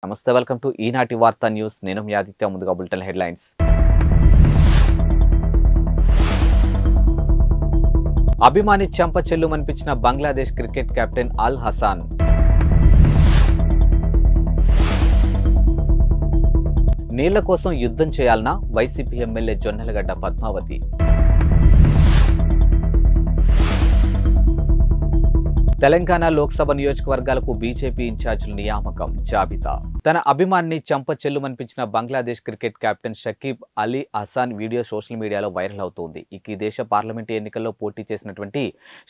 నమస్తే welcome to ఈనాటి వార్తా న్యూస్. నేను మీ ఆదిత్య. ముందుగా బులెటిన్ హెడ్లైన్స్. అభిమాని చెంప చెల్లుమనిపించిన బంగ్లాదేశ్ క్రికెట్ కెప్టెన్ అల్ హసాన్. నీళ్ల కోసం యుద్ధం చేయాలన్నా వైసీపీ ఎమ్మెల్యే జొన్నలగడ్డ పద్మావతి. తెలంగాణ లోక్సభ నియోజకవర్గాలకు బీజేపీ ఇన్ఛార్జీల నియామకం జాబితా. తన అభిమానిని చెంప చెల్లుమనిపించిన Bangladesh cricket captain Shakib Al Hasan video social మీడియాలో వైరల్ అవుతోంది. ఈ దేశ పార్లమెంటు ఎన్నికల్లో పోటీ చేసినటువంటి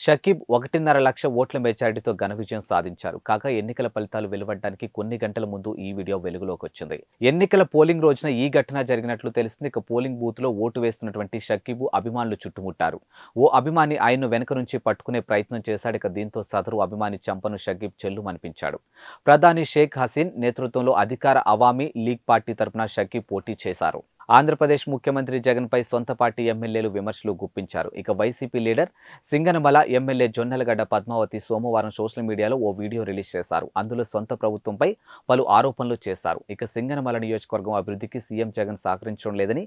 షకీబ్ 1.5 లక్ష ఓట్ల మెజారిటీతో ఘన విజయం సాధించారు. కాగా ఎన్నికల ఫలితాలు వెలువడడానికి కొన్ని గంటల ముందు ఈ వీడియో వెలుగులోకి వచ్చింది. ఎన్నికల పోలింగ్ రోజున ఈ ఘటన జరిగినట్లు తెలిసింది. ఇక పోలింగ్ బూత్ లో ఓటు వేస్తున్నటువంటి షకీబ్ అభిమానులు చుట్టుముట్టారు. ఓ అభిమాని ఆయన్ను వెనక నుంచి పట్టుకునే ప్రయత్నం చేశాడు. ఇక దీంతో సదరు అభిమాని చెంపను షకీబ్ చెల్లుమనిపించాడు. ప్రధాని షేక్ హసీన్ నేతృత్వంలో అధికార అవామీ లీగ్ పార్టీ తరపున షకీబ్ పోటీ చేశారు. ఆంధ్రప్రదేశ్ ముఖ్యమంత్రి జగన్పై సొంత పార్టీ ఎమ్మెల్యేలు విమర్శలు గుప్పించారు. ఇక వైసీపీ లీడర్ సింగనమల ఎమ్మెల్యే జొన్నలగడ్డ పద్మావతి సోమవారం సోషల్ మీడియాలో ఓ వీడియో రిలీజ్ చేశారు. అందులో సొంత ప్రభుత్వంపై పలు ఆరోపణలు చేశారు. ఇక సింగనమల నియోజకవర్గం అభివృద్ధికి సీఎం జగన్ సహకరించడం లేదని,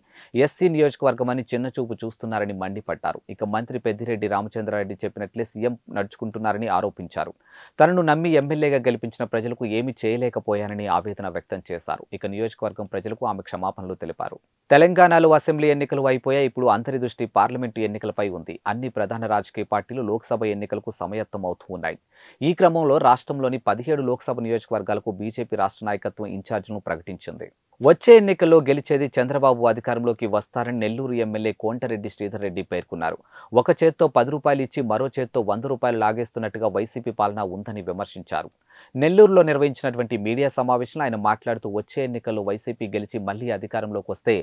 ఎస్సీ నియోజకవర్గం అని చిన్నచూపు చూస్తున్నారని మండిపడ్డారు. ఇక మంత్రి పెద్దిరెడ్డి రామచంద్రారెడ్డి చెప్పినట్లే సీఎం నడుచుకుంటున్నారని ఆరోపించారు. తనను నమ్మి ఎమ్మెల్యేగా గెలిపించిన ప్రజలకు ఏమీ చేయలేకపోయానని ఆవేదన వ్యక్తం చేశారు. ఇక నియోజకవర్గం ప్రజలకు ఆమె క్షమాపణలు తెలిపారు. తెలంగాణలో అసెంబ్లీ ఎన్నికలు అయిపోయాయి. ఇప్పుడు అందరి దృష్టి పార్లమెంటు ఎన్నికలపై ఉంది. అన్ని ప్రధాన రాజకీయ పార్టీలు లోక్సభ ఎన్నికలకు సమాయత్తమవుతూ ఉన్నాయి. ఈ క్రమంలో రాష్ట్రంలోని 17 లోక్సభ నియోజకవర్గాలకు బీజేపీ రాష్ట్ర నాయకత్వం ఇన్ఛార్జ్ను ప్రకటించింది. వచ్చే ఎన్నికల్లో గెలిచేది చంద్రబాబు అధికారంలోకి వస్తారని నెల్లూరు ఎమ్మెల్యే కోంటరెడ్డి శ్రీధర్ రెడ్డి పేర్కొన్నారు. ఒక చేత్తో 10 రూపాయలు ఇచ్చి మరో చేత్తో 100 రూపాయలు లాగేస్తున్నట్టుగా వైసీపీ పాలన ఉందని విమర్శించారు. నెల్లూరులో నిర్వహించినటువంటి మీడియా సమావేశంలో ఆయన మాట్లాడుతూ వచ్చే ఎన్నికల్లో వైసీపీ గెలిచి మళ్లీ అధికారంలోకి వస్తే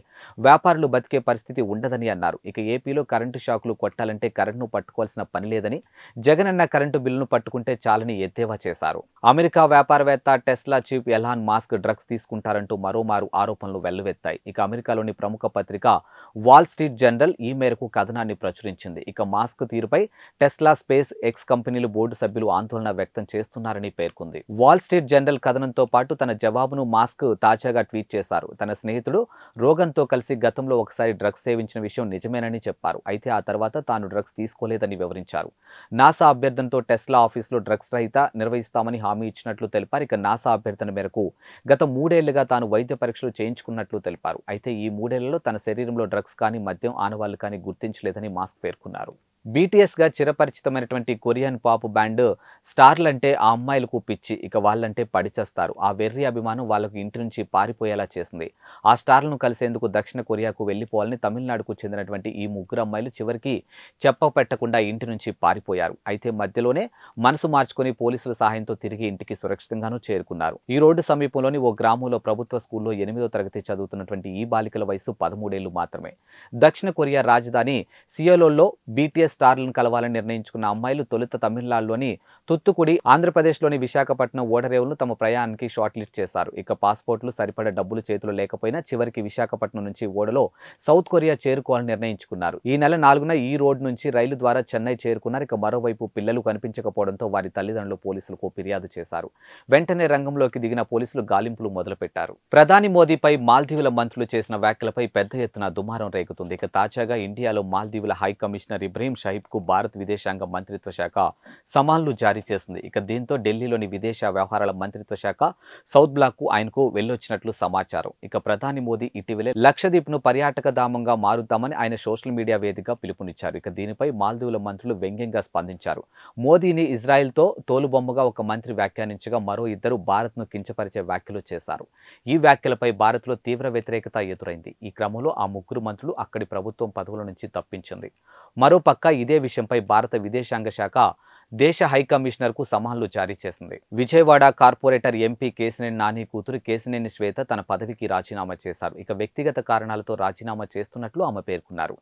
వ్యాపారులు బతికే పరిస్థితి ఉండదని అన్నారు. ఇక ఏపీలో కరెంటు షాకులు కొట్టాలంటే కరెంటును పట్టుకోవాల్సిన పని లేదని, జగనన్న కరెంటు బిల్లును పట్టుకుంటే చాలని ఎద్దేవా చేశారు. అమెరికా వ్యాపారవేత్త Tesla chief Elon Musk drugs తీసుకుంటారంటూ మరోమారు ఆరోపణలు వెల్లువెత్తాయి. ఇక అమెరికాలోని ప్రముఖ పత్రిక వాల్ స్ట్రీట్ జర్నల్ ఈ మేరకు కథనాన్ని ప్రచురించింది. ఇక మాస్క్ తీరుపై టెస్లా, స్పేస్ ఎక్స్ కంపెనీలు బోర్డు సభ్యులు ఆందోళన వ్యక్తం చేస్తున్నారని పేర్కొంది. వాల్ స్ట్రీట్ జర్నల్ కథనంతో పాటు తన జవాబును మాస్క్ తాజాగా ట్వీట్ చేశారు. తన స్నేహితుడు రోగన్తో కలిసి గతంలో ఒకసారి డ్రగ్స్ సేవించిన విషయం నిజమేనని చెప్పారు. అయితే ఆ తర్వాత తాను డ్రగ్స్ తీసుకోలేదని వివరించారు. నాసా అభ్యర్థనతో టెస్లా ఆఫీసులో డ్రగ్స్ రహిత నిర్వహిస్తామని హామీ ఇచ్చినట్లు తెలిపారు. ఇక నాసా అభ్యర్థన మేరకు గత 3 ఏళ్లుగా తాను వైద్య పరీక్షలు చేయించుకున్నట్లు తెలిపారు. అయితే ఈ 3 ఏళ్లలో తన శరీరంలో డ్రగ్స్ కానీ మద్యం ఆనవాళ్లు కానీ గుర్తించలేదని మాస్క్ పేర్కొన్నారు. బీటీఎస్గా చిరపరిచితమైనటువంటి కొరియన్ పాప్ బ్యాండ్ స్టార్లంటే ఆ అమ్మాయిలకు పిచ్చి. ఇక వాళ్ళంటే పడిచేస్తారు. ఆ వెర్రి అభిమానం వాళ్ళకు ఇంటి నుంచి పారిపోయేలా చేసింది. ఆ స్టార్లను కలిసేందుకు దక్షిణ కొరియాకు వెళ్లిపోవాలని తమిళనాడుకు చెందినటువంటి ఈ 3 అమ్మాయిలు చివరికి చెప్పపెట్టకుండా ఇంటి నుంచి పారిపోయారు. అయితే మధ్యలోనే మనసు మార్చుకొని పోలీసుల సహాయంతో తిరిగి ఇంటికి సురక్షితంగానూ చేరుకున్నారు. ఈ రోడ్డు సమీపంలోని ఓ గ్రామంలో ప్రభుత్వ స్కూల్లో 8వ తరగతి చదువుతున్నటువంటి ఈ బాలికల వయసు 13 ఏళ్లు మాత్రమే. దక్షిణ కొరియా రాజధాని సియోల్లో బీటీఎస్ స్టార్లను కలవాలని నిర్ణయించుకున్న అమ్మాయిలు తొలుత తమిళనాడులోని తుత్తుకుడి, ఆంధ్రప్రదేశ్లోని విశాఖపట్నం ఓడరేవులను తమ ప్రయాణానికి షార్ట్ లిస్ట్ చేశారు. ఇక పాస్పోర్ట్లు సరిపడా డబ్బులు చేతిలో లేకపోయినా చివరికి విశాఖపట్నం నుంచి ఓడలో సౌత్ కొరియా చేరుకోవాలని నిర్ణయించుకున్నారు. ఈ నెల 4న ఈ రోడ్ నుంచి రైలు ద్వారా చెన్నై చేరుకున్నారు. ఇక మరోవైపు పిల్లలు కనిపించకపోవడంతో వారి తల్లిదండ్రులు పోలీసులకు ఫిర్యాదు చేశారు. వెంటనే రంగంలోకి దిగిన పోలీసులు గాలింపులు మొదలుపెట్టారు. ప్రధాని మోదీపై మాల్దీవుల మంత్రులు చేసిన వ్యాఖ్యలపై పెద్ద ఎత్తున దుమారం రేగుతుంది. ఇక తాజాగా ఇండియాలో మాల్దీవుల హై కమిషనర్ ఇబ్రహీం షహీబ్కు భారత విదేశాంగ మంత్రిత్వ శాఖ సమన్లు జారీ చేసింది. ఇక దీంతో ఢిల్లీలోని విదేశ వ్యవహారాల మంత్రిత్వ శాఖ సౌత్ బ్లాక్కు ఆయనకు వెళ్లొచ్చినట్లు సమాచారం. ఇక ప్రధాని మోదీ ఇటీవలే లక్షద్వీప్ను పర్యాటక ధామంగా మారుద్దామని ఆయన సోషల్ మీడియా వేదికగా పిలుపునిచ్చారు. ఇక దీనిపై మాల్దీవుల మంత్రులు వ్యంగ్యంగా స్పందించారు. మోదీని ఇజ్రాయెల్తో తోలుబొమ్మగా ఒక మంత్రి వ్యాఖ్యానించగా మరో 2 భారత్ను కించపరిచే వ్యాఖ్యలు చేశారు. ఈ వ్యాఖ్యలపై భారత్లో తీవ్ర వ్యతిరేకత ఎదురైంది. ఈ క్రమంలో ఆ 3 మంత్రులు అక్కడి ప్రభుత్వం పదవుల నుంచి తప్పించింది. మరోపక్క ఇదే విషయంపై భారత విదేశాంగ శాఖ దేశ హై కమిషనర్కు సమన్లు జారీ చేసింది. విజయవాడ కార్పొరేటర్ ఎంపీ కేశినేని నాని కూతురు కేశినేని శ్వేత తన పదవికి రాజీనామా చేశారు. ఇక వ్యక్తిగత కారణాలతో రాజీనామా చేస్తున్నట్లు ఆమె పేర్కొన్నారు.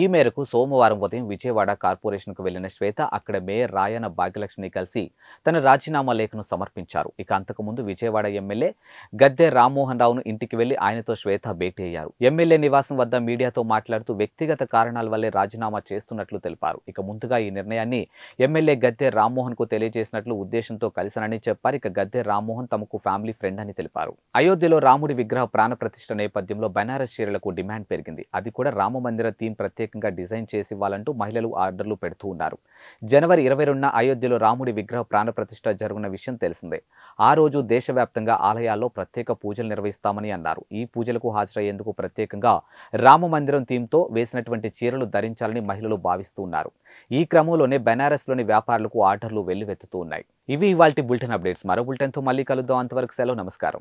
ఈ మేరకు సోమవారం ఉదయం విజయవాడ కార్పొరేషన్కు వెళ్లిన శ్వేత అక్కడ మేయర్ రాయన భాగ్యలక్ష్మిని కలిసి తన రాజీనామా లేఖను సమర్పించారు. ఇక అంతకుముందు విజయవాడ ఎమ్మెల్యే గద్దె రామ్మోహన్ రావును ఇంటికి వెళ్లి ఆయనతో శ్వేత భేటీ అయ్యారు. ఎమ్మెల్యే నివాసం వద్ద మీడియాతో మాట్లాడుతూ వ్యక్తిగత కారణాల వల్లే రాజీనామా చేస్తున్నట్లు తెలిపారు. ఇక ముందుగా ఈ నిర్ణయాన్ని ఎమ్మెల్యే గద్దె రామ్మోహన్ కు తెలియజేసినట్లు ఉద్దేశంతో కలిశానని చెప్పారు. ఇక గద్దె రామ్మోహన్ తమకు ఫ్యామిలీ ఫ్రెండ్ అని తెలిపారు. అయోధ్యలో రాముడి విగ్రహ ప్రాణ ప్రతిష్ఠ నేపథ్యంలో బనారస్ చీరలకు డిమాండ్ పెరిగింది. అది కూడా రామ మందిర థీమ్ ప్రత్యేకంగా డిజైన్ చేసి ఇవ్వాలంటూ మహిళలు ఆర్డర్లు పెడుతూ ఉన్నారు. జనవరి 22న అయోధ్యలో రాముడి విగ్రహ ప్రాణ ప్రతిష్ఠ జరుగున్న విషయం తెలిసిందే. ఆ రోజు దేశవ్యాప్తంగా ఆలయాల్లో ప్రత్యేక పూజలు నిర్వహిస్తామని అన్నారు. ఈ పూజలకు హాజరయ్యేందుకు ప్రత్యేకంగా రామ మందిరం థీమ్తో వేసినటువంటి చీరలు ధరించాలని మహిళలు భావిస్తూ ఉన్నారు. ఈ క్రమంలోనే బెనారస్లోని వ్యాపారులకు ఆర్డర్లు వెల్లువెత్తుతూ ఉన్నాయి. ఇవి ఇవాల్టి బులెటిన్ అప్డేట్స్. మరో బులెటిన్తో మళ్ళీ కలుద్దాం. అంతవరకు సెలవు. నమస్కారం.